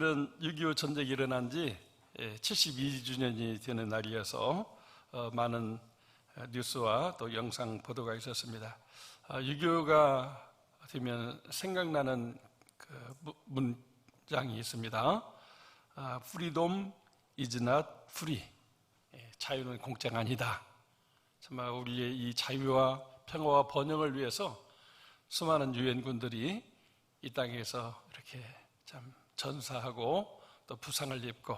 이런 6.25 전쟁이 일어난 지 72주년이 되는 날이어서 많은 뉴스와 또 영상 보도가 있었습니다. 6.25가 되면 생각나는 그 문장이 있습니다. Freedom is not free. 자유는 공짜가 아니다. 정말 우리의 이 자유와 평화와 번영을 위해서 수많은 유엔군들이 이 땅에서 이렇게 참 전사하고 또 부상을 입고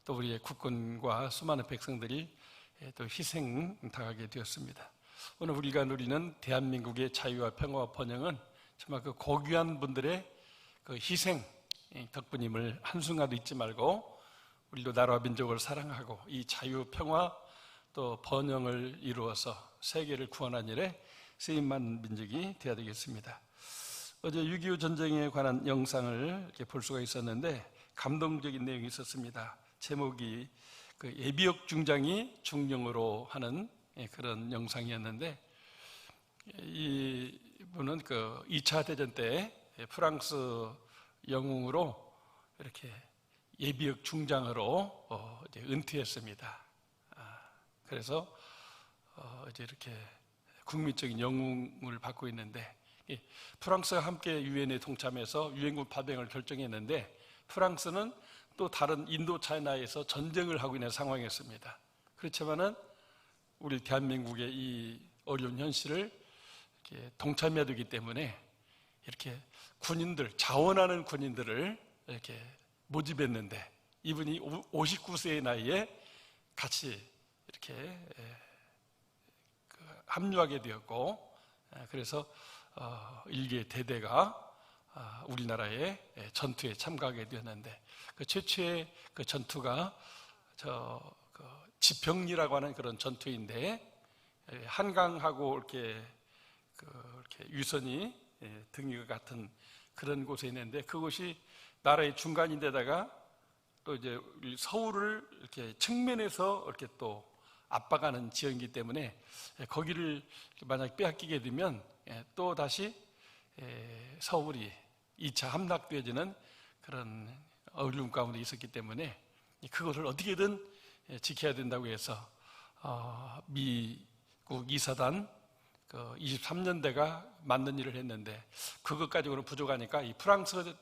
또 우리의 국군과 수많은 백성들이 또 희생 당하게 되었습니다. 오늘 우리가 누리는 대한민국의 자유와 평화와 번영은 정말 그 고귀한 분들의 그 희생 덕분임을 한순간도 잊지 말고 우리도 나라와 민족을 사랑하고 이 자유, 평화 또 번영을 이루어서 세계를 구원한 일에 쓰임만 민족이 되어야 되겠습니다. 어제 6.25 전쟁에 관한 영상을 이렇게 볼 수가 있었는데 감동적인 내용이 있었습니다. 제목이 그 예비역 중장이 중령으로 하는 그런 영상이었는데, 이분은 그 2차 대전 때 프랑스 영웅으로 이렇게 예비역 중장으로 이제 은퇴했습니다. 그래서 이제 이렇게 국민적인 영웅을 받고 있는데, 프랑스와 함께 유엔에 동참해서 유엔군 파병을 결정했는데 프랑스는 또 다른 인도 차이나에서 전쟁을 하고 있는 상황이었습니다. 그렇지만은 우리 대한민국의 이 어려운 현실을 이렇게 동참해야 되기 때문에 이렇게 군인들, 자원하는 군인들을 이렇게 모집했는데 이분이 59세의 나이에 같이 이렇게 합류하게 되었고, 그래서 일개 대대가 우리나라의 전투에 참가하게 되었는데, 그 최초의 그 전투가 지평리라고 하는 그런 전투인데, 한강하고 이렇게 유선이 등이 같은 그런 곳에 있는데, 그곳이 나라의 중간인데다가 또 이제 서울을 이렇게 측면에서 이렇게 또 압박하는 지역이기 때문에 거기를 만약 빼앗기게 되면 또 다시 서울이 2차 함락되어지는 그런 어려움 가운데 있었기 때문에 그것을 어떻게든 지켜야 된다고 해서 미국 2사단 23년대가 만든 일을 했는데, 그것 가지고는 부족하니까 이 프랑스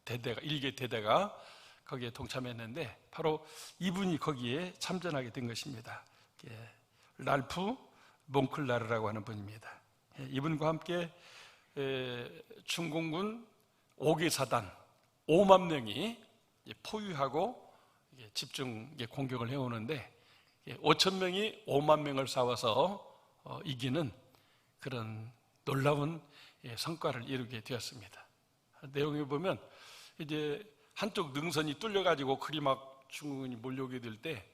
대대가, 일개 대대가 거기에 동참했는데 바로 이분이 거기에 참전하게 된 것입니다. 랄프 몽클라르라고 하는 분입니다. 이분과 함께 중공군 5개 사단 5만 명이 포위하고 집중 공격을 해오는데 5천 명이 5만 명을 싸워서 이기는 그런 놀라운 성과를 이루게 되었습니다. 내용에 보면 이제 한쪽 능선이 뚫려가지고 그리 막 중국군이 몰려오게 될 때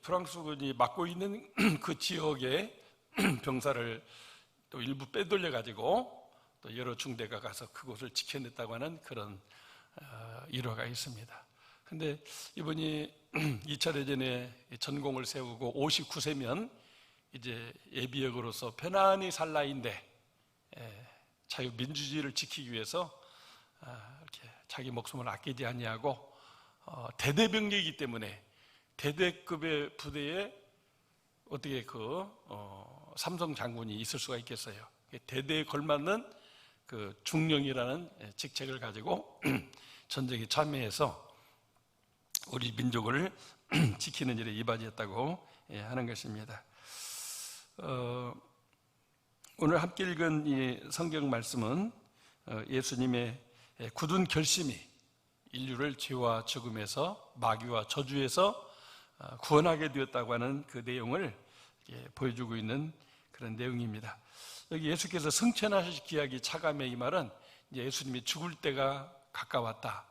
프랑스군이 맡고 있는 그 지역의 병사를 또 일부 빼돌려가지고 또 여러 중대가 가서 그곳을 지켜냈다고 하는 그런 일화가 있습니다. 근데 이분이 2차 대전에 전공을 세우고 59세면 이제 예비역으로서 편안히 살 나이인데 자유민주주의를 지키기 위해서 이렇게 자기 목숨을 아끼지 아니하고 대대병력이기 때문에 대대급의 부대에 어떻게 삼성 장군이 있을 수가 있겠어요. 대대에 걸맞는 그 중령이라는 직책을 가지고 전쟁에 참여해서 우리 민족을 지키는 일에 이바지했다고 하는 것입니다. 오늘 함께 읽은 이 성경 말씀은 예수님의 굳은 결심이 인류를 죄와 죽음에서 마귀와 저주에서 구원하게 되었다고 하는 그 내용을 보여주고 있는 그런 내용입니다. 여기 예수께서 승천하실 기약이 차감해, 이 말은 이제 예수님이 죽을 때가 가까웠다.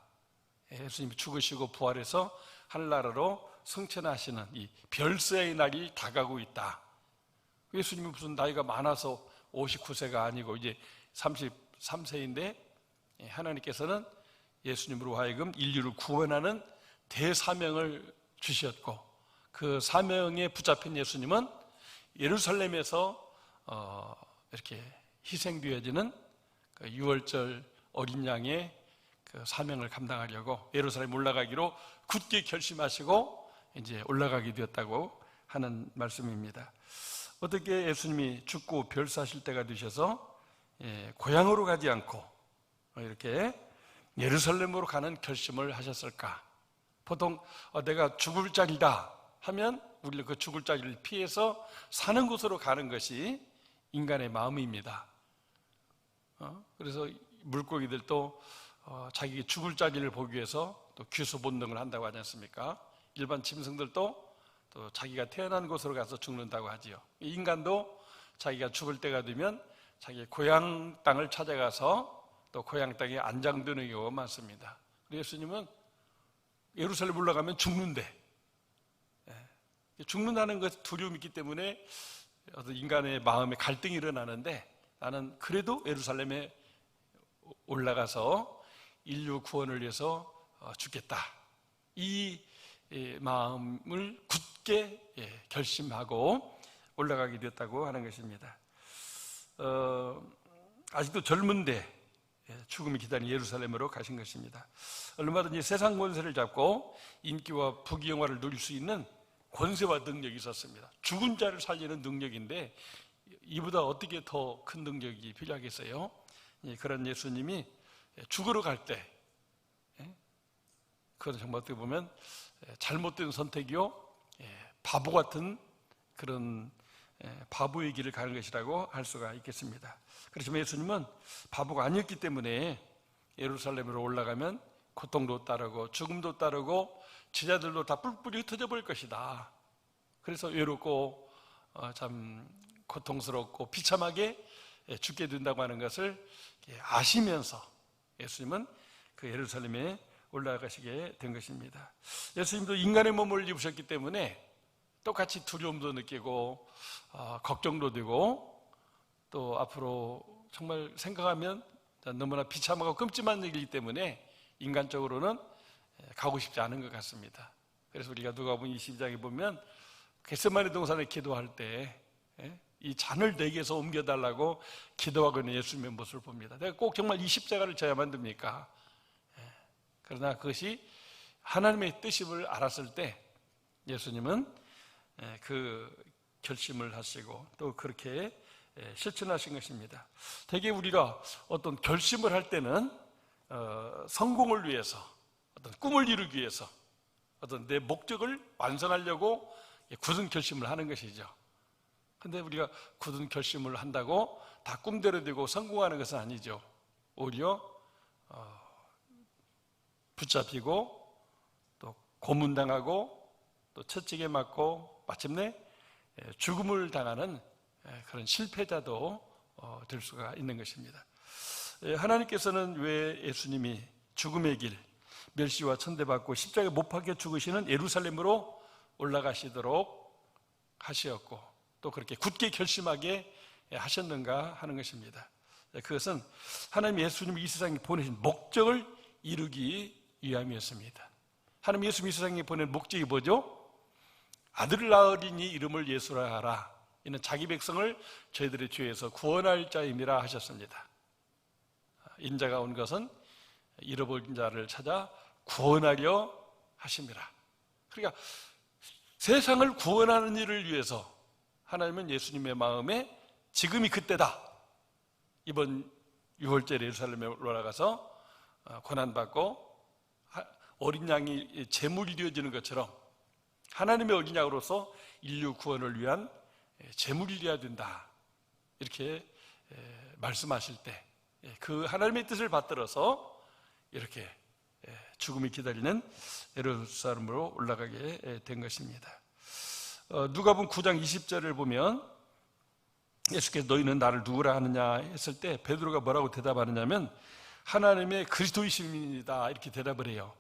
예수님이 죽으시고 부활해서 하늘나라로 승천하시는 이 별세의 날이 다가오고 있다. 예수님이 무슨 나이가 많아서 59세가 아니고 이제 33세인데 하나님께서는 예수님으로 하여금 인류를 구원하는 대사명을 주셨고, 그 사명에 붙잡힌 예수님은 예루살렘에서 이렇게 희생되어지는 그 유월절 어린 양의 그 사명을 감당하려고 예루살렘 올라가기로 굳게 결심하시고 이제 올라가게 되었다고 하는 말씀입니다. 어떻게 예수님이 죽고 별사실 때가 되셔서 고향으로 가지 않고 이렇게 예루살렘으로 가는 결심을 하셨을까? 보통 내가 죽을 자리다 하면 우리는 그 죽을 자리를 피해서 사는 곳으로 가는 것이 인간의 마음입니다. 그래서 물고기들도 자기 죽을 자리를 보기 위해서 또 귀수 본능을 한다고 하지 않습니까? 일반 짐승들도 또 자기가 태어난 곳으로 가서 죽는다고 하지요. 인간도 자기가 죽을 때가 되면 자기 고향 땅을 찾아가서 또 고향 땅에 안장되는 경우가 많습니다. 예수님은 예루살렘 올라가면 죽는데, 죽는다는 것 두려움이 있기 때문에 어떤 인간의 마음에 갈등이 일어나는데, 나는 그래도 예루살렘에 올라가서 인류 구원을 위해서 죽겠다, 이 마음을 굳게 결심하고 올라가게 되었다고 하는 것입니다. 아직도 젊은데 죽음이 기다린 예루살렘으로 가신 것입니다. 얼마든지 세상 권세를 잡고 인기와 부귀영화를 누릴 수 있는 권세와 능력이 있었습니다. 죽은 자를 살리는 능력인데 이보다 어떻게 더 큰 능력이 필요하겠어요? 그런 예수님이 죽으러 갈 때, 그건 정말 어떻게 보면 잘못된 선택이요, 바보 같은 그런 바보의 길을 가는 것이라고 할 수가 있겠습니다. 그렇지만 예수님은 바보가 아니었기 때문에 예루살렘으로 올라가면 고통도 따르고 죽음도 따르고 제자들도 다 뿔뿔이 흩어져 버릴 것이다. 그래서 외롭고 참 고통스럽고 비참하게 죽게 된다고 하는 것을 아시면서 예수님은 그 예루살렘에 올라가시게 된 것입니다. 예수님도 인간의 몸을 입으셨기 때문에 똑같이 두려움도 느끼고 걱정도 되고 또 앞으로 정말 생각하면 너무나 비참하고 끔찍한 일이기 때문에 인간적으로는 가고 싶지 않은 것 같습니다. 그래서 우리가 누가복음 22장에 보면 겟세마네 동산에 기도할 때 이 잔을 내게서 옮겨달라고 기도하고 있는 예수님의 모습을 봅니다. 내가 꼭 정말 이 십자가를 져야만 됩니까? 그러나 그것이 하나님의 뜻임을 알았을 때 예수님은 그 결심을 하시고 또 그렇게 실천하신 것입니다. 대개 우리가 어떤 결심을 할 때는 성공을 위해서, 어떤 꿈을 이루기 위해서, 어떤 내 목적을 완성하려고 굳은 결심을 하는 것이죠. 근데 우리가 굳은 결심을 한다고 다 꿈대로 되고 성공하는 것은 아니죠. 오히려 붙잡히고 또 고문당하고 또 채찍에 맞고 마침내 죽음을 당하는 그런 실패자도 될 수가 있는 것입니다. 하나님께서는 왜 예수님이 죽음의 길, 멸시와 천대받고 십자가에 못 박혀 죽으시는 예루살렘으로 올라가시도록 하셨고 또 그렇게 굳게 결심하게 하셨는가 하는 것입니다. 그것은 하나님 예수님을 이 세상에 보내신 목적을 이루기 위함이었습니다. 하나님 예수님 이 세상에 보낸 목적이 뭐죠? 아들을 낳으리니 이름을 예수라 하라. 이는 자기 백성을 저희들의 죄에서 구원할 자임이라 하셨습니다. 인자가 온 것은 잃어버린 자를 찾아 구원하려 하심이라. 그러니까 세상을 구원하는 일을 위해서 하나님은 예수님의 마음에 지금이 그때다. 이번 6월절에 예루살렘에 올라가서 고난받고 어린 양이 제물이 되어지는 것처럼 하나님의 어린 양으로서 인류 구원을 위한 제물이 되어야 된다. 이렇게 말씀하실 때 그 하나님의 뜻을 받들어서 이렇게 죽음이 기다리는 예루살렘으로 올라가게 된 것입니다. 누가복음 9장 20절을 보면 예수께서 너희는 나를 누구라 하느냐 했을 때 베드로가 뭐라고 대답하느냐면 하나님의 그리스도이십니다 이렇게 대답을 해요.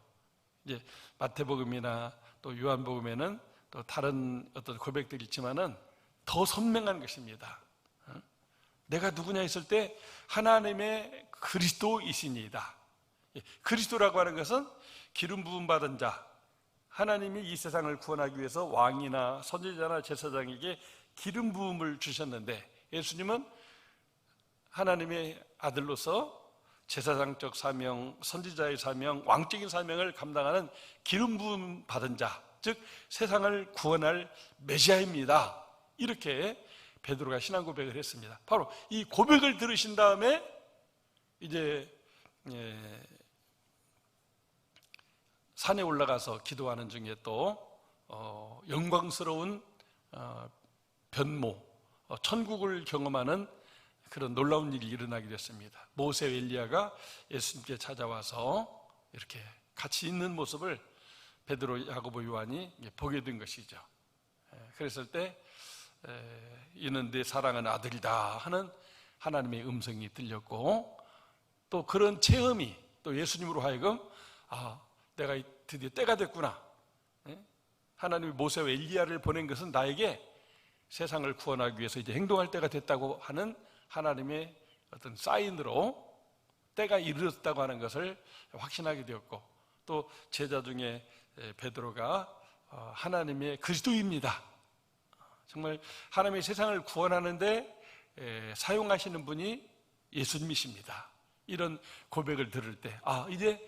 이제 마태복음이나 또 요한복음에는 또 다른 어떤 고백들이 있지만은 더 선명한 것입니다. 내가 누구냐 했을 때 하나님의 그리스도이시니이다. 그리스도라고 하는 것은 기름 부음 받은 자, 하나님이 이 세상을 구원하기 위해서 왕이나 선지자나 제사장에게 기름 부음을 주셨는데 예수님은 하나님의 아들로서 제사장적 사명, 선지자의 사명, 왕적인 사명을 감당하는 기름 부음 받은 자, 즉 세상을 구원할 메시아입니다. 이렇게 베드로가 신앙 고백을 했습니다. 바로 이 고백을 들으신 다음에 이제 산에 올라가서 기도하는 중에 또 영광스러운 변모, 천국을 경험하는 그런 놀라운 일이 일어나게 됐습니다. 모세와 엘리야가 예수님께 찾아와서 이렇게 같이 있는 모습을 베드로, 야고보, 요한이 보게 된 것이죠. 그랬을 때 이는 내 사랑하는 아들이다 하는 하나님의 음성이 들렸고, 또 그런 체험이 또 예수님으로 하여금 내가 드디어 때가 됐구나, 하나님이 모세와 엘리야를 보낸 것은 나에게 세상을 구원하기 위해서 이제 행동할 때가 됐다고 하는 하나님의 어떤 사인으로 때가 이르렀다고 하는 것을 확신하게 되었고, 또 제자 중에 베드로가 하나님의 그리스도입니다, 정말 하나님의 세상을 구원하는데 사용하시는 분이 예수님이십니다, 이런 고백을 들을 때 이제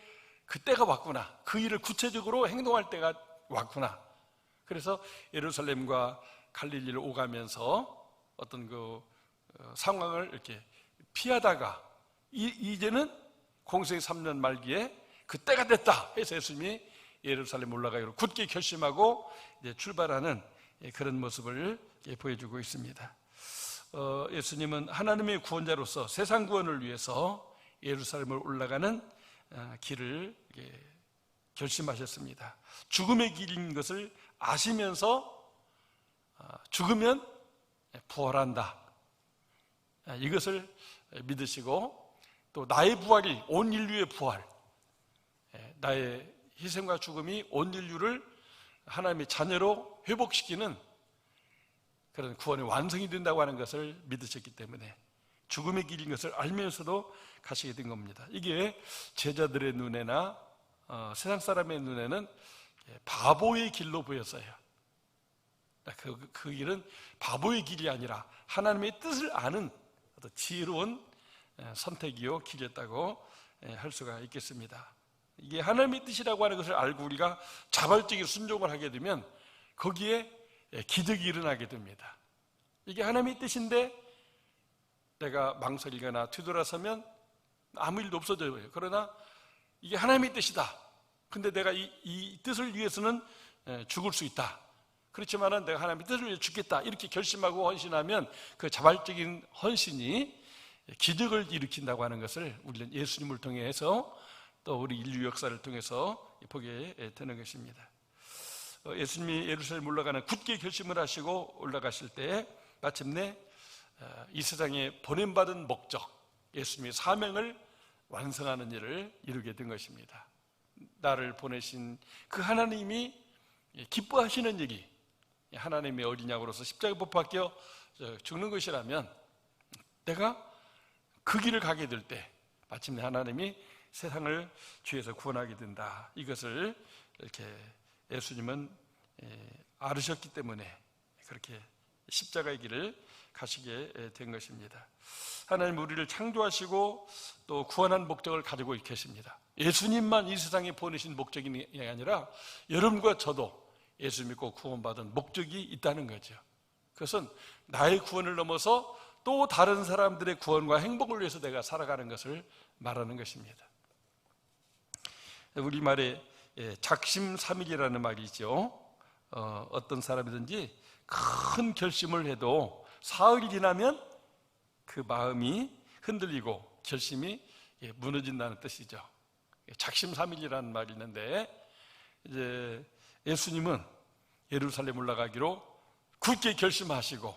그 때가 왔구나, 그 일을 구체적으로 행동할 때가 왔구나. 그래서 예루살렘과 갈릴리를 오가면서 어떤 그 상황을 이렇게 피하다가 이제는 공생의 3년 말기에 그 때가 됐다 해서 예수님이 예루살렘 올라가기로 굳게 결심하고 이제 출발하는 그런 모습을 보여주고 있습니다. 예수님은 하나님의 구원자로서 세상 구원을 위해서 예루살렘을 올라가는 길을 결심하셨습니다. 죽음의 길인 것을 아시면서 죽으면 부활한다, 이것을 믿으시고, 또 나의 부활이 온 인류의 부활, 나의 희생과 죽음이 온 인류를 하나님의 자녀로 회복시키는 그런 구원의 완성이 된다고 하는 것을 믿으셨기 때문에 죽음의 길인 것을 알면서도 가시게 된 겁니다. 이게 제자들의 눈에나 세상 사람의 눈에는 바보의 길로 보였어요. 그 길은 바보의 길이 아니라 하나님의 뜻을 아는 어떤 지혜로운 선택이요 길이었다고 할 수가 있겠습니다. 이게 하나님의 뜻이라고 하는 것을 알고 우리가 자발적인 순종을 하게 되면 거기에 기적이 일어나게 됩니다. 이게 하나님의 뜻인데 내가 망설이거나 뒤돌아서면 아무 일도 없어져요. 그러나 이게 하나님의 뜻이다, 근데 내가 이 뜻을 위해서는 죽을 수 있다, 그렇지만은 내가 하나님의 뜻을 위해 죽겠다, 이렇게 결심하고 헌신하면 그 자발적인 헌신이 기적을 일으킨다고 하는 것을 우리는 예수님을 통해서 또 우리 인류 역사를 통해서 보게 되는 것입니다. 예수님이 예루살렘 올라가는 굳게 결심을 하시고 올라가실 때 마침내 이 세상에 보냄받은 목적, 예수님의 사명을 완성하는 일을 이루게 된 것입니다. 나를 보내신 그 하나님이 기뻐하시는 일이 하나님의 어린 양으로서 십자가에 못 박혀 죽는 것이라면 내가 그 길을 가게 될 때 마침내 하나님이 세상을 죄에서 구원하게 된다, 이것을 이렇게 예수님은 알으셨기 때문에 그렇게 십자가의 길을 가시게 된 것입니다. 하나님 우리를 창조하시고 또 구원한 목적을 가지고 계십니다. 예수님만 이 세상에 보내신 목적이 아니라 여러분과 저도 예수 믿고 구원받은 목적이 있다는 거죠. 그것은 나의 구원을 넘어서 또 다른 사람들의 구원과 행복을 위해서 내가 살아가는 것을 말하는 것입니다. 우리말에 작심삼일이라는 말이 있죠. 어떤 사람이든지 큰 결심을 해도 사흘이 지나면 그 마음이 흔들리고 결심이 무너진다는 뜻이죠. 작심삼일이라는 말이 있는데, 이제 예수님은 예루살렘 올라가기로 굳게 결심하시고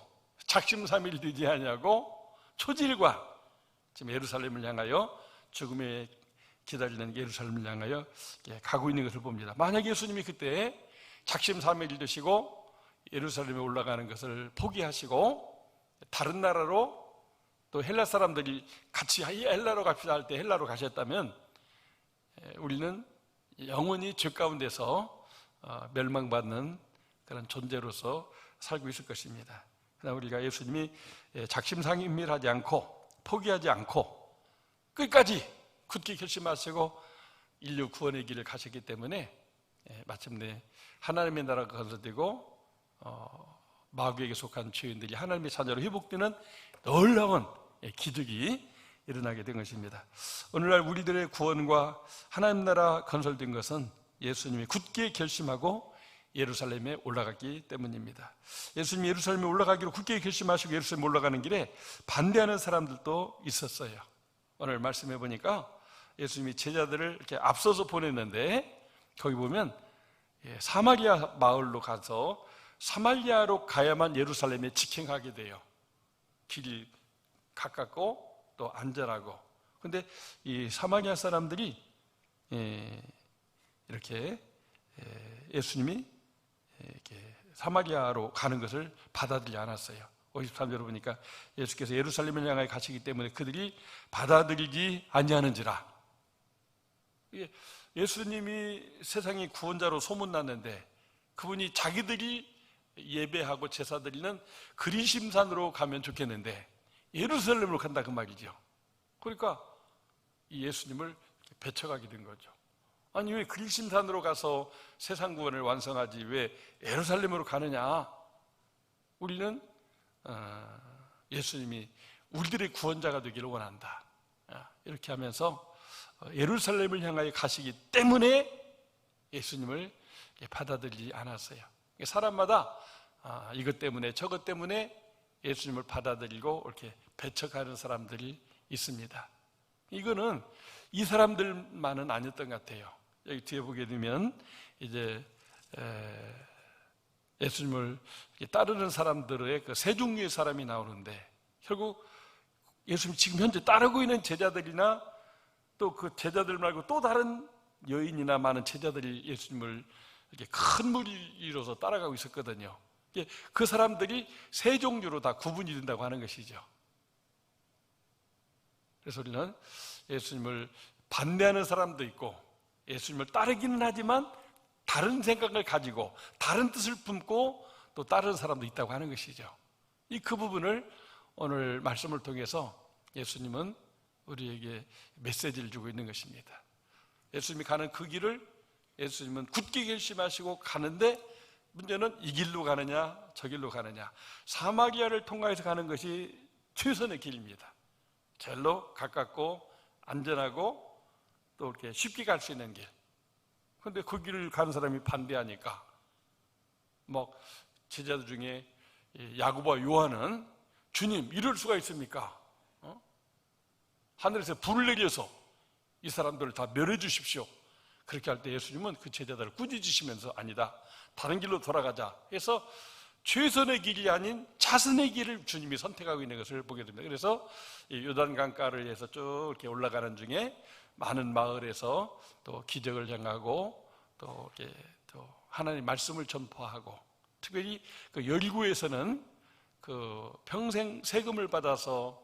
작심삼일 되지 아니하고 초질과 지금 예루살렘을 향하여, 죽음에 기다리는 예루살렘을 향하여 가고 있는 것을 봅니다. 만약 예수님이 그때 작심삼일 되시고 예루살렘에 올라가는 것을 포기하시고 다른 나라로, 또 헬라 사람들이 같이 헬라로 갑시다 할 때 헬라로 가셨다면 우리는 영원히 죄 가운데서 멸망받는 그런 존재로서 살고 있을 것입니다. 그러나 우리가 예수님이 작심삼일하지 않고 포기하지 않고 끝까지 굳게 결심하시고 인류 구원의 길을 가셨기 때문에 마침내 하나님의 나라가 건설되고 마귀에게 속한 죄인들이 하나님의 자녀로 회복되는 놀라운 기적이 일어나게 된 것입니다. 오늘날 우리들의 구원과 하나님 나라 건설된 것은 예수님이 굳게 결심하고 예루살렘에 올라갔기 때문입니다. 예수님이 예루살렘에 올라가기로 굳게 결심하시고 예루살렘에 올라가는 길에 반대하는 사람들도 있었어요. 오늘 말씀해 보니까 예수님이 제자들을 이렇게 앞서서 보냈는데 거기 보면 사마리아 마을로 가서 사마리아로 가야만 예루살렘에 직행하게 돼요. 길이 가깝고 또 안전하고. 근데 이 사마리아 사람들이 이렇게 예수님이 이렇게 사마리아로 가는 것을 받아들이지 않았어요. 53절을 보니까 예수께서 예루살렘을 향하여 가시기 때문에 그들이 받아들이지 아니하는지라. 예수님이 세상의 구원자로 소문났는데 그분이 자기들이 예배하고 제사 드리는 그리심산으로 가면 좋겠는데 예루살렘으로 간다 그 말이죠. 그러니까 이 예수님을 배척하게 된 거죠. 아니 왜 그리심산으로 가서 세상 구원을 완성하지 왜 예루살렘으로 가느냐. 우리는 예수님이 우리들의 구원자가 되기를 원한다. 이렇게 하면서 예루살렘을 향하여 가시기 때문에 예수님을 받아들이지 않았어요. 사람마다 이것 때문에 저것 때문에 예수님을 받아들이고 이렇게 배척하는 사람들이 있습니다. 이거는 이 사람들만은 아니었던 것 같아요. 여기 뒤에 보게 되면 이제 예수님을 따르는 사람들의 그 세 종류의 사람이 나오는데 결국 예수님 지금 현재 따르고 있는 제자들이나 또 그 제자들 말고 또 다른 여인이나 많은 제자들이 예수님을 이렇게 큰 무리로서 따라가고 있었거든요. 그 사람들이 세 종류로 다 구분이 된다고 하는 것이죠. 그래서 우리는 예수님을 반대하는 사람도 있고 예수님을 따르기는 하지만 다른 생각을 가지고 다른 뜻을 품고 또 따르는 사람도 있다고 하는 것이죠. 그 부분을 오늘 말씀을 통해서 예수님은 우리에게 메시지를 주고 있는 것입니다. 예수님이 가는 그 길을 예수님은 굳게 결심하시고 가는데 문제는 이 길로 가느냐 저 길로 가느냐. 사마리아를 통과해서 가는 것이 최선의 길입니다. 제일로 가깝고 안전하고 또 이렇게 쉽게 갈 수 있는 길. 그런데 그 길을 가는 사람이 반대하니까 제자들 중에 야고보와 요한은 주님 이럴 수가 있습니까? 하늘에서 불을 내려서 이 사람들을 다 멸해 주십시오. 그렇게 할 때 예수님은 그 제자들을 꾸짖으시면서 아니다 다른 길로 돌아가자 해서 최선의 길이 아닌 차선의 길을 주님이 선택하고 있는 것을 보게 됩니다. 그래서 이 요단강가를 해서 쭉 이렇게 올라가는 중에 많은 마을에서 또 기적을 행하고 또 이렇게 또 하나님의 말씀을 전파하고 특별히 그 여리고에서는 그 평생 세금을 받아서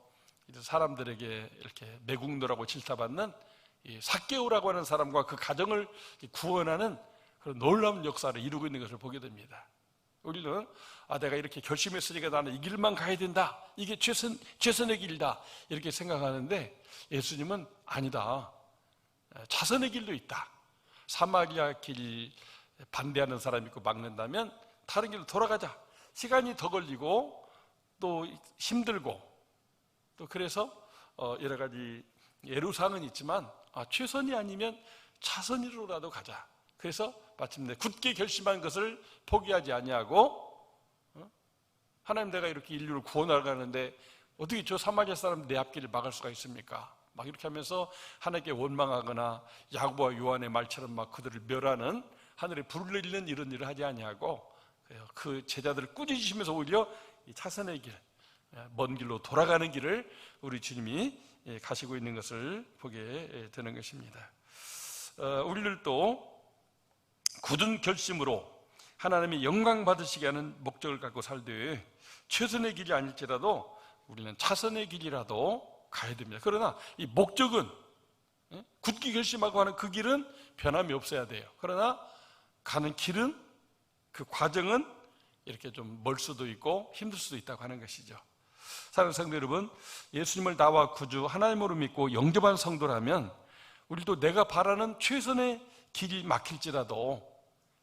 사람들에게 이렇게 매국노라고 질타받는 이 삭개오라고 하는 사람과 그 가정을 구원하는 그런 놀라운 역사를 이루고 있는 것을 보게 됩니다. 우리는 내가 이렇게 결심했으니까 나는 이 길만 가야 된다. 이게 최선의 길이다. 이렇게 생각하는데 예수님은 아니다. 차선의 길도 있다. 사마리아 길 반대하는 사람이 있고 막는다면 다른 길로 돌아가자. 시간이 더 걸리고 또 힘들고 또 그래서 여러 가지 애로사항은 있지만 최선이 아니면 차선으로라도 가자. 그래서 마침내 굳게 결심한 것을 포기하지 아니하고 하나님 내가 이렇게 인류를 구원하러 가는데 어떻게 저 사마리아 사람 내 앞길을 막을 수가 있습니까? 막 이렇게 하면서 하나님께 원망하거나 야고보와 요한의 말처럼 막 그들을 멸하는 하늘에 불을 내리는 이런 일을 하지 아니하고 그 제자들을 꾸짖으시면서 오히려 이 차선의 길, 먼 길로 돌아가는 길을 우리 주님이 가시고 있는 것을 보게 되는 것입니다. 우리들도 굳은 결심으로 하나님이 영광 받으시게 하는 목적을 갖고 살되 최선의 길이 아닐지라도 우리는 차선의 길이라도 가야 됩니다. 그러나 이 목적은 굳게 결심하고 하는 그 길은 변함이 없어야 돼요. 그러나 가는 길은 그 과정은 이렇게 좀 멀 수도 있고 힘들 수도 있다고 하는 것이죠. 사랑하는 성도 여러분, 예수님을 나와 구주 하나님으로 믿고 영접한 성도라면 우리도 내가 바라는 최선의 길이 막힐지라도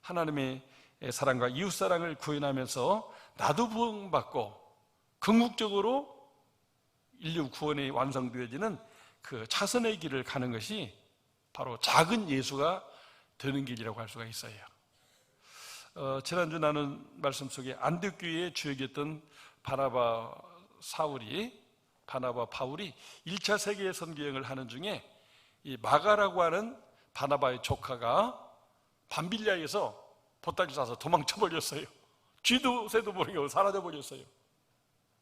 하나님의 사랑과 이웃사랑을 구현하면서 나도 부흥받고 궁극적으로 인류 구원이 완성되어지는 그 차선의 길을 가는 것이 바로 작은 예수가 되는 길이라고 할 수가 있어요. 지난주 나눈 말씀 속에 안디옥교회의 주역이었던 바나바 바울이 1차 세계 선교여행을 하는 중에 이 마가라고 하는 바나바의 조카가 밤빌리아에서 보따리 싸서 도망쳐 버렸어요. 쥐도 새도 모르게 사라져 버렸어요.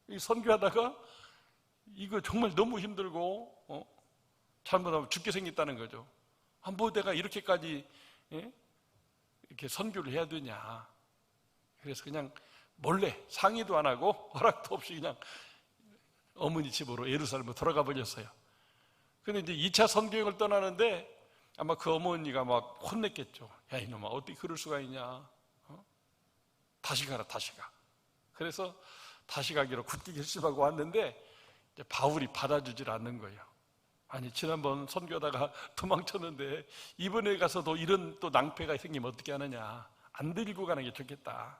이 선교하다가 이거 정말 너무 힘들고 잘못하면 죽게 생겼다는 거죠. 뭐 내가 이렇게까지 이렇게 선교를 해야 되냐. 그래서 그냥 몰래 상의도 안 하고 허락도 없이 그냥 어머니 집으로 예루살렘으로 돌아가 버렸어요. 그런데 이제 2차 선교행을 떠나는데 아마 그 어머니가 막 혼냈겠죠. 야, 이놈아, 어떻게 그럴 수가 있냐. 다시 가라, 다시 가. 그래서 다시 가기로 굳게 결심하고 왔는데 이제 바울이 받아주질 않는 거예요. 아니, 지난번 선교하다가 도망쳤는데 이번에 가서도 이런 또 낭패가 생기면 어떻게 하느냐. 안 데리고 가는 게 좋겠다.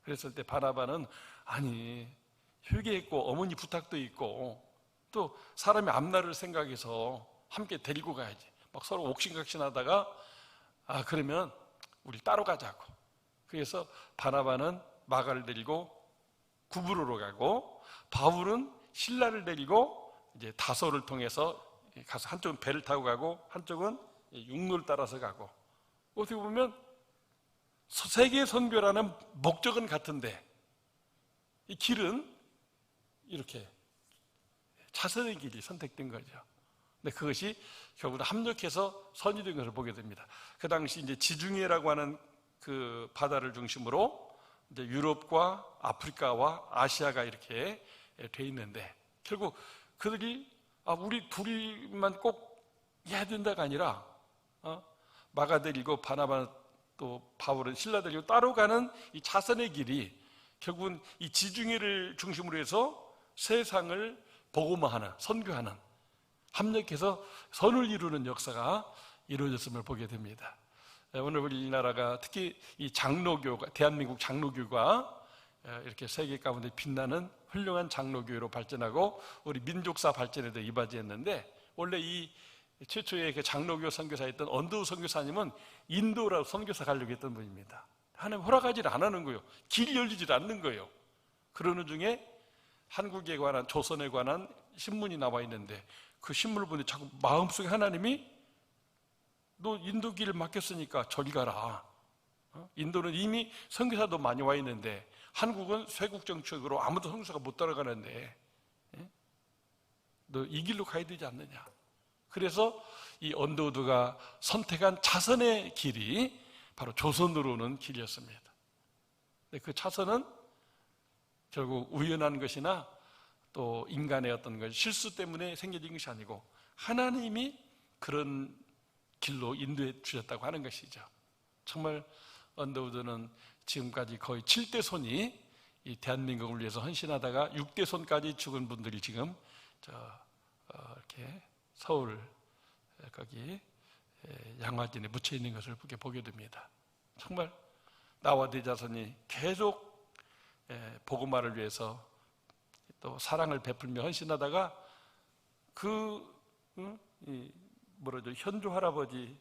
그랬을 때 바나바는 아니, 회개했고 어머니 부탁도 있고 또 사람의 앞날을 생각해서 함께 데리고 가야지. 막 서로 옥신각신하다가 그러면 우리 따로 가자고. 그래서 바나바는 마가를 데리고 구브로로 가고 바울은 실라를 데리고 이제 다소를 통해서 가서 한쪽은 배를 타고 가고 한쪽은 육로를 따라서 가고, 어떻게 보면 세계 선교라는 목적은 같은데 이 길은 이렇게 차선의 길이 선택된 거죠. 근데 그것이 결국 합력해서 선이 된 것을 보게 됩니다. 그 당시 이제 지중해라고 하는 그 바다를 중심으로 이제 유럽과 아프리카와 아시아가 이렇게 돼 있는데 결국 그들이 우리 둘이만 꼭 해야 된다가 아니라 마가 데리고 바나바 또 바울은 실라 데리고 따로 가는 이 차선의 길이 결국은 이 지중해를 중심으로 해서 세상을 복음화하는, 선교하는, 합력해서 선을 이루는 역사가 이루어졌음을 보게 됩니다. 오늘 우리나라가 특히 이 장로교가, 대한민국 장로교가 이렇게 세계 가운데 빛나는 훌륭한 장로교회로 발전하고 우리 민족사 발전에도 이바지했는데, 원래 이 최초의 그 장로교 선교사였던 언더우 선교사님은 인도라고 선교사 가려고 했던 분입니다. 하나님 허락하지 않는 거예요. 길이 열리지 않는 거예요. 그러는 중에 한국에 관한, 조선에 관한 신문이 나와 있는데 그 신문을 보는데 자꾸 마음속에 하나님이 너 인도 길을 맡겼으니까 저리 가라. 인도는 이미 선교사도 많이 와 있는데 한국은 쇄국 정책으로 아무도 선교사가 못 따라가는데 너 이 길로 가야 되지 않느냐. 그래서 이 언더우드가 선택한 차선의 길이 바로 조선으로 오는 길이었습니다. 근데 그 차선은 결국 우연한 것이나 또 인간의 어떤 것, 실수 때문에 생겨진 것이 아니고 하나님이 그런 길로 인도해 주셨다고 하는 것이죠. 정말 언더우드는 지금까지 거의 7대 손이 이 대한민국을 위해서 헌신하다가 6대 손까지 죽은 분들이 지금 이렇게 서울 거기 양화진에 묻혀 있는 것을 보게 됩니다. 정말 나와 네 자손이 계속 복음화를 위해서 또 사랑을 베풀며 헌신하다가 현조 할아버지,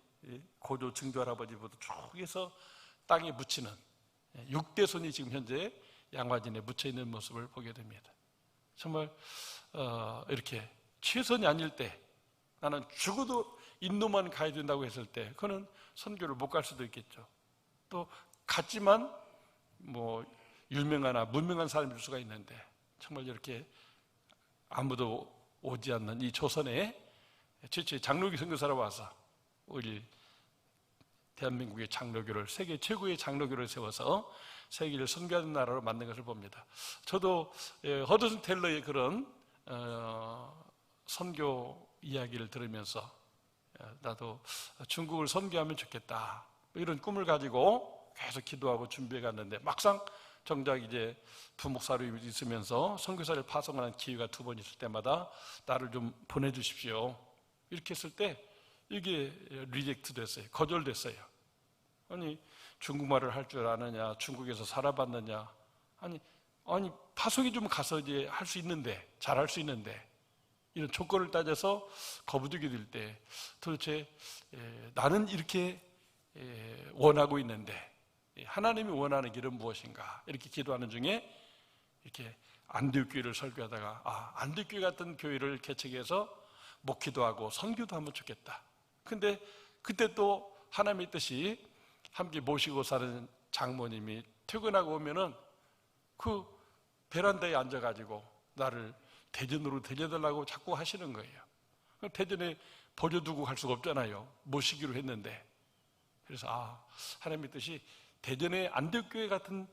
고조 증조 할아버지보다 쭉해서 땅에 묻히는 6대 손이 지금 현재 양화진에 묻혀 있는 모습을 보게 됩니다. 정말 이렇게 최선이 아닐 때, 나는 죽어도 인도만 가야 된다고 했을 때 그는 선교를 못 갈 수도 있겠죠. 또 갔지만 유명하나 무명한 사람일 수가 있는데 정말 이렇게 아무도 오지 않는 이 조선에 최초의 장로교 선교사로 와서 우리 대한민국의 장로교를, 세계 최고의 장로교를 세워서 세계를 선교하는 나라로 만든 것을 봅니다. 저도 허드슨 텔러의 그런 선교 이야기를 들으면서 나도 중국을 선교하면 좋겠다 이런 꿈을 가지고 계속 기도하고 준비해 갔는데 막상 정작 이제 부목사로 있으면서 선교사를 파송하는 기회가 2번 있을 때마다 나를 좀 보내주십시오 이렇게 했을 때 이게 리젝트 됐어요. 거절됐어요. 아니, 중국말을 할 줄 아느냐, 중국에서 살아봤느냐, 아니 파송이 좀 가서 이제 할 수 있는데, 잘할 수 있는데, 이런 조건을 따져서 거부되게 될 때 도대체 나는 이렇게 원하고 있는데 하나님이 원하는 길은 무엇인가, 이렇게 기도하는 중에 이렇게 안디옥교회를 설교하다가 안디옥교회 같은 교회를 개척해서 목기도 하고 선교도 하면 좋겠다. 근데 그때 또 하나님의 뜻이 함께 모시고 사는 장모님이 퇴근하고 오면은 그 베란다에 앉아가지고 나를 대전으로 데려달라고 자꾸 하시는 거예요. 대전에 버려두고 갈 수가 없잖아요. 모시기로 했는데. 그래서 하나님의 뜻이 대전에 안디옥교회 같은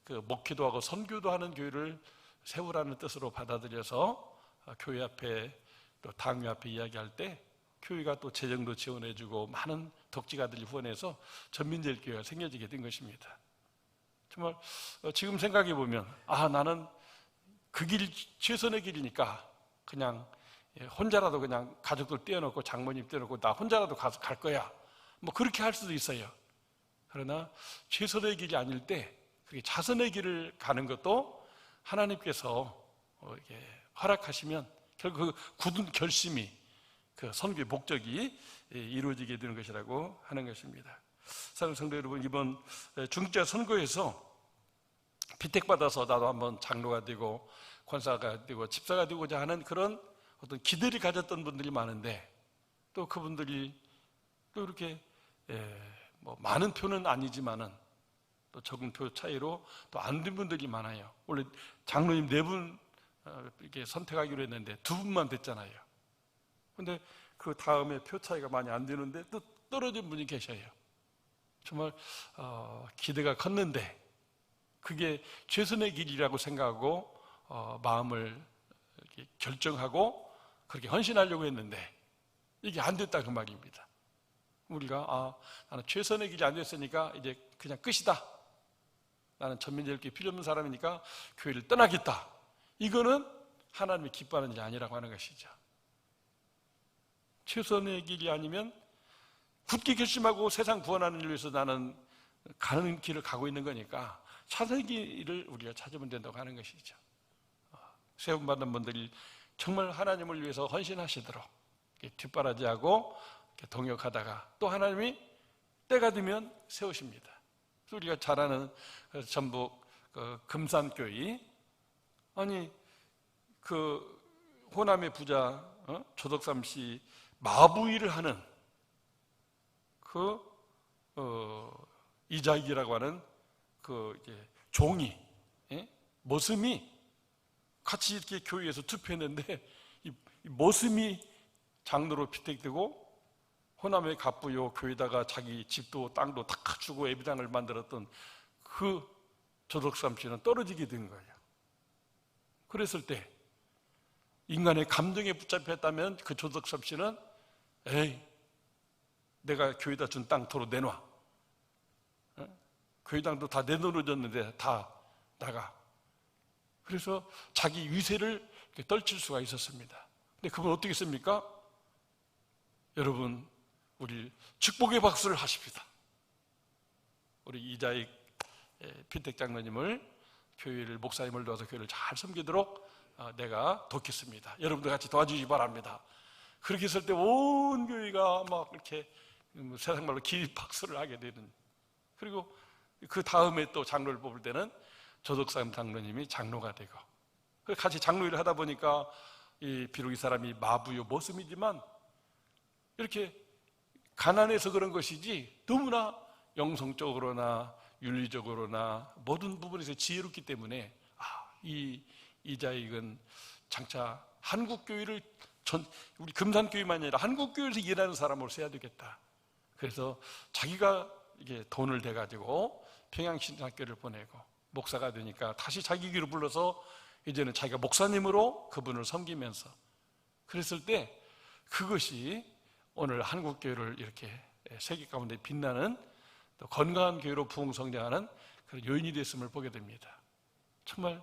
그 목기도 하고 선교도 하는 교회를 세우라는 뜻으로 받아들여서 교회 앞에 또 당회 앞에 이야기할 때 교회가 또 재정도 지원해주고 많은 덕지가들이 후원해서 전민제일교회가 생겨지게 된 것입니다. 정말 지금 생각해 보면 나는 그 길이 최선의 길이니까 그냥 혼자라도 그냥 가족들 떼어놓고 장모님 떼어놓고 나 혼자라도 가서 갈 거야, 뭐 그렇게 할 수도 있어요. 그러나 최선의 길이 아닐 때 그게 자선의 길을 가는 것도 하나님께서 이렇게 허락하시면 결국 그 굳은 결심이 그 선교의 목적이 이루어지게 되는 것이라고 하는 것입니다. 사랑하는 성도 여러분, 이번 중직자 선거에서 피택받아서 나도 한번 장로가 되고 권사가 되고 집사가 되고자 하는 그런 어떤 기대를 가졌던 분들이 많은데, 또 그분들이 또 이렇게 뭐 많은 표는 아니지만은 또 적은 표 차이로 또 안 된 분들이 많아요. 원래 장로님 4분 이렇게 선택하기로 했는데 2분만 됐잖아요. 근데 그 다음에 표 차이가 많이 안 되는데 또 떨어진 분이 계셔요. 정말 기대가 컸는데 그게 최선의 길이라고 생각하고 마음을 이렇게 결정하고 그렇게 헌신하려고 했는데 이게 안 됐다, 그 말입니다. 우리가 나는 최선의 길이 안 됐으니까 이제 그냥 끝이다, 나는 전민제일교회 필요 없는 사람이니까 교회를 떠나겠다, 이거는 하나님이 기뻐하는 일이 아니라고 하는 것이죠. 최선의 길이 아니면 굳게 결심하고 세상 구원하는 일을 위해서 나는 가는 길을 가고 있는 거니까 차선의 길을 우리가 찾으면 된다고 하는 것이죠. 세움받는 분들이 정말 하나님을 위해서 헌신하시도록 뒷바라지하고 동역하다가 또 하나님이 때가 되면 세우십니다. 우리가 잘 아는 전북 금산교회, 아니 그 호남의 부자 조덕삼 씨 마부일을 하는 그 이자익이라고 하는 그 이제 종이 모슴이 같이 이렇게 교회에서 투표했는데 이 모슴이 장로로 피택되고 호남의 갑부요 교회다가 자기 집도 땅도 다 주고 예배당을 만들었던 그 조덕삼 씨는 떨어지게 된 거예요. 그랬을 때 인간의 감정에 붙잡혔다면 그 조덕삼 씨는 내가 교회다 준 땅 도로 내놔, 교회 땅도 다 내놓아줬는데 다 나가. 그래서 자기 위세를 떨칠 수가 있었습니다. 근데 그건 어떻게 했습니까? 여러분, 우리 축복의 박수를 하십시다. 우리 이자익 피택 장로님을 교회를 목사님을 도와서 교회를 잘 섬기도록 내가 돕겠습니다. 여러분들 같이 도와주시기 바랍니다. 그렇게 했을 때 온 교회가 막 이렇게 세상 말로 기립박수를 하게 되는. 그리고 그 다음에 또 장로를 뽑을 때는 조덕삼 장로님이 장로가 되고, 같이 장로일을 하다 보니까 비록 이 사람이 마부요 모습이지만 이렇게 가난해서 그런 것이지 너무나 영성적으로나 윤리적으로나 모든 부분에서 지혜롭기 때문에 이 이자익은 장차 한국교회를 우리 금산교회만이 아니라 한국교회에서 일하는 사람으로 써야 되겠다. 그래서 자기가 이게 돈을 대가지고 평양신학교를 보내고 목사가 되니까 다시 자기 귀로 불러서 이제는 자기가 목사님으로 그분을 섬기면서, 그랬을 때 그것이 오늘 한국교회를 이렇게 세계 가운데 빛나는 또 건강한 교회로 부흥성장하는 그런 요인이 됐음을 보게 됩니다. 정말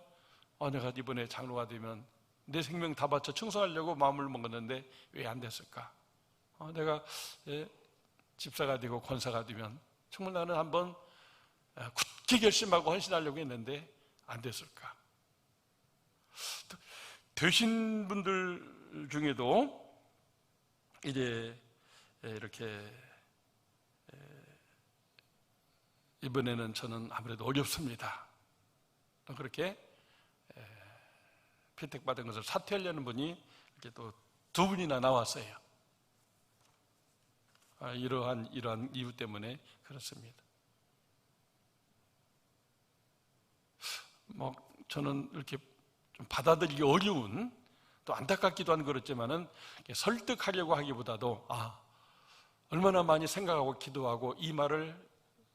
내가 이번에 장로가 되면 내 생명 다 바쳐 충성하려고 마음을 먹었는데 왜 안 됐을까? 내가 집사가 되고 권사가 되면 정말 나는 한번 굳게 결심하고 헌신하려고 했는데 안 됐을까? 되신 분들 중에도 이제 이렇게 이번에는 저는 아무래도 어렵습니다. 그렇게 피택받은 것을 사퇴하려는 분이 이렇게 또 두 분이나 나왔어요. 이러한 이유 때문에 그렇습니다. 저는 이렇게 좀 받아들이기 어려운, 또 안타깝기도 한 그렇지만은 설득하려고 하기보다도 얼마나 많이 생각하고 기도하고 이 말을,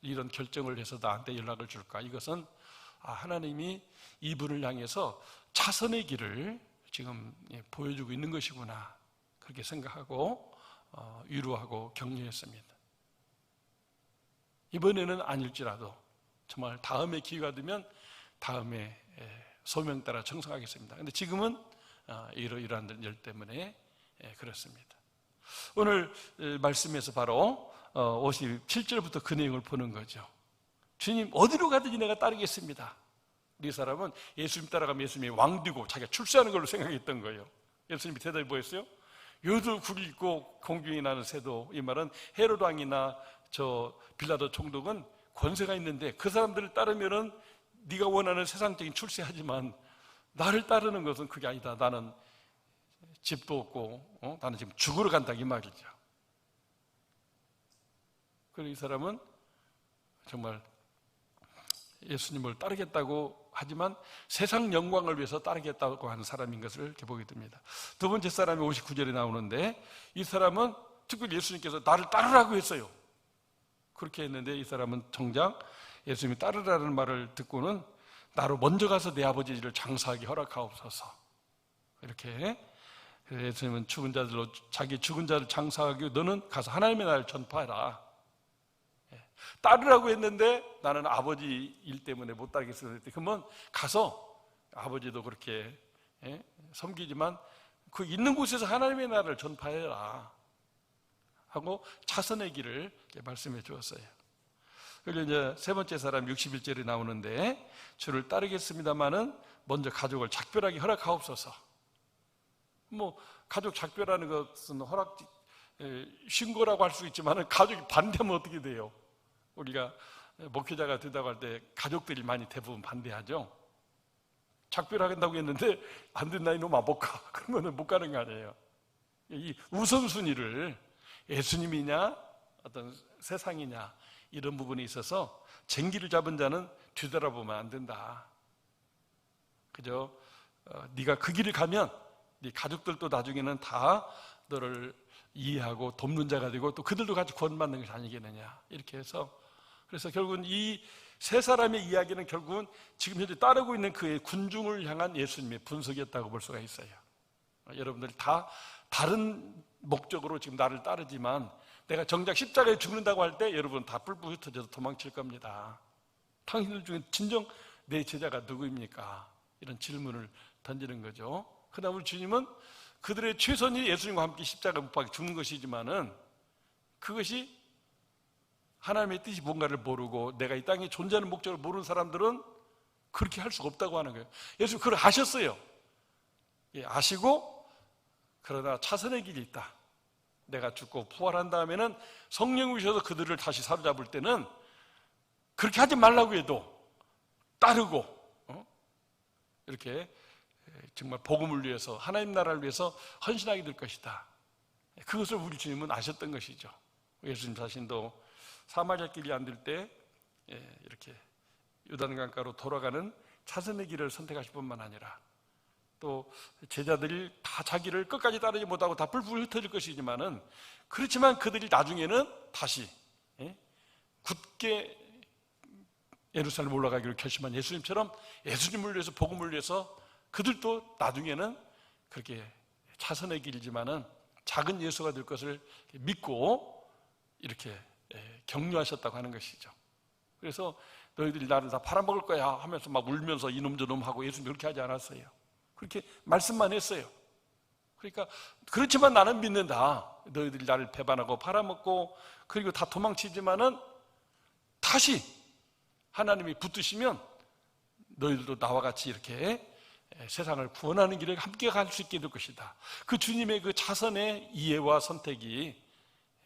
이런 결정을 해서 나한테 연락을 줄까? 이것은 하나님이 이분을 향해서 차선의 길을 지금 보여주고 있는 것이구나, 그렇게 생각하고 위로하고 격려했습니다. 이번에는 아닐지라도 정말 다음에 기회가 되면 다음에 소명 따라 청성하겠습니다. 그런데 지금은 이러이러한 일 때문에 그렇습니다. 오늘 말씀에서 바로 57절부터 그 내용을 보는 거죠. 주님, 어디로 가든지 내가 따르겠습니다. 이 사람은 예수님 따라가면 예수님이 왕되고 자기가 출세하는 걸로 생각했던 거예요. 예수님이 대답이 뭐였어요? 요도 굴리고 공중이 나는 새도. 이 말은 헤롯 왕이나 저 빌라도 총독은 권세가 있는데 그 사람들을 따르면은 네가 원하는 세상적인 출세하지만 나를 따르는 것은 그게 아니다. 나는 집도 없고 나는 지금 죽으러 간다, 이 말이죠. 그래서 이 사람은 정말 예수님을 따르겠다고 하지만 세상 영광을 위해서 따르겠다고 하는 사람인 것을 이렇게 보게 됩니다. 두 번째 사람이 59절에 나오는데, 이 사람은 특별히 예수님께서 나를 따르라고 했어요. 그렇게 했는데 이 사람은 정작 예수님이 따르라는 말을 듣고는 나로 먼저 가서 내 아버지를 장사하게 허락하옵소서. 이렇게 예수님은 죽은 자들로 자기 죽은 자를 장사하기 위해 너는 가서 하나님의 나라를 전파해라. 따르라고 했는데 나는 아버지 일 때문에 못 따르겠어요. 그러면 가서 아버지도 그렇게 섬기지만 그 있는 곳에서 하나님의 나라를 전파해라 하고 차선의 길을 말씀해 주었어요. 그리고 이제 세 번째 사람 61절에 나오는데, 주를 따르겠습니다마는 먼저 가족을 작별하게 허락하옵소서. 가족 작별하는 것은 신고라고 할 수 있지만 가족이 반대하면 어떻게 돼요? 우리가 목회자가 되다고 할 때 가족들이 많이 대부분 반대하죠. 작별하겠다고 했는데 안 된다, 이놈아 못 가. 그러면 못 가는 거 아니에요. 이 우선순위를 예수님이냐 어떤 세상이냐 이런 부분에 있어서 쟁기를 잡은 자는 뒤돌아보면 안 된다. 그저 네가 그 길을 가면 네 가족들도 나중에는 다 너를 이해하고 돕는 자가 되고 또 그들도 같이 구원받는 것이 아니겠느냐, 이렇게 해서, 그래서 결국은 이 세 사람의 이야기는 결국은 지금 현재 따르고 있는 그의 군중을 향한 예수님의 분석이었다고 볼 수가 있어요. 여러분들이 다 다른 목적으로 지금 나를 따르지만 내가 정작 십자가에 죽는다고 할 때 여러분 다 뿔뿔 흩어져서 도망칠 겁니다. 당신들 중에 진정 내 제자가 누구입니까? 이런 질문을 던지는 거죠. 그다음 우리 주님은 그들의 최선이 예수님과 함께 십자가 못 박혀 죽는 것이지만은 그것이 하나님의 뜻이 뭔가를 모르고 내가 이 땅에 존재하는 목적을 모르는 사람들은 그렇게 할 수가 없다고 하는 거예요. 예수님 그걸 아셨어요. 아시고, 그러나 차선의 길이 있다. 내가 죽고 부활한 다음에는 성령이 오셔서 그들을 다시 사로잡을 때는 그렇게 하지 말라고 해도 따르고 이렇게 정말 복음을 위해서 하나님 나라를 위해서 헌신하게 될 것이다. 그것을 우리 주님은 아셨던 것이죠. 예수님 자신도 사마리아 길이 안 될 때 이렇게 요단강가로 돌아가는 차선의 길을 선택하실 뿐만 아니라 또 제자들이 다 자기를 끝까지 따르지 못하고 다 뿔뿔 흩어질 것이지만은, 그렇지만 그들이 나중에는 다시 굳게 예루살렘 올라가기로 결심한 예수님처럼 예수님을 위해서 복음을 위해서 그들도 나중에는 그렇게 차선의 길이지만은 작은 예수가 될 것을 믿고 이렇게 격려하셨다고 하는 것이죠. 그래서 너희들이 나를 다 팔아먹을 거야 하면서 막 울면서 이놈 저놈 하고 예수님 그렇게 하지 않았어요. 그렇게 말씀만 했어요. 그러니까 그렇지만 나는 믿는다. 너희들이 나를 배반하고 팔아먹고 그리고 다 도망치지만은 다시 하나님이 붙드시면 너희들도 나와 같이 이렇게 세상을 구원하는 길을 함께 갈 수 있게 될 것이다. 그 주님의 그 자선의 이해와 선택이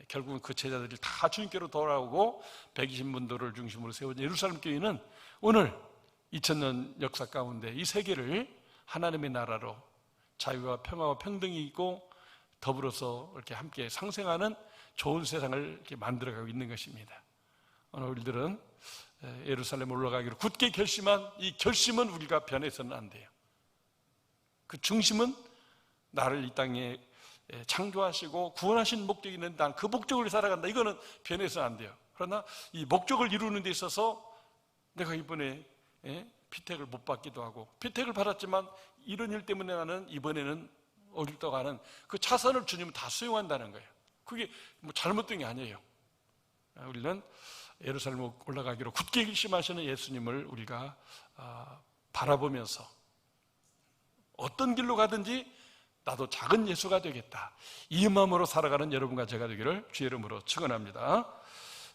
결국은 그 제자들이 다 주님께로 돌아오고 120문도를 중심으로 세운 예루살렘 교회는 오늘 2000년 역사 가운데 이 세계를 하나님의 나라로 자유와 평화와 평등이 있고 더불어서 이렇게 함께 상생하는 좋은 세상을 이렇게 만들어가고 있는 것입니다. 오늘 우리들은 예루살렘 올라가기로 굳게 결심한 이 결심은 우리가 변해서는 안 돼요. 그 중심은 나를 이 땅에 창조하시고 구원하신 목적이 있는데 난 그 목적을 살아간다. 이거는 변해서는 안 돼요. 그러나 이 목적을 이루는 데 있어서 내가 이번에 피택을 못 받기도 하고 피택을 받았지만 이런 일 때문에 나는 이번에는 어렵다고 하는 그 차선을 주님은 다 수용한다는 거예요. 그게 뭐 잘못된 게 아니에요. 우리는 예루살렘 올라가기로 굳게 결심하시는 예수님을 우리가 바라보면서 어떤 길로 가든지 나도 작은 예수가 되겠다. 이 마음으로 살아가는 여러분과 제가 되기를 주의 이름으로 축원합니다.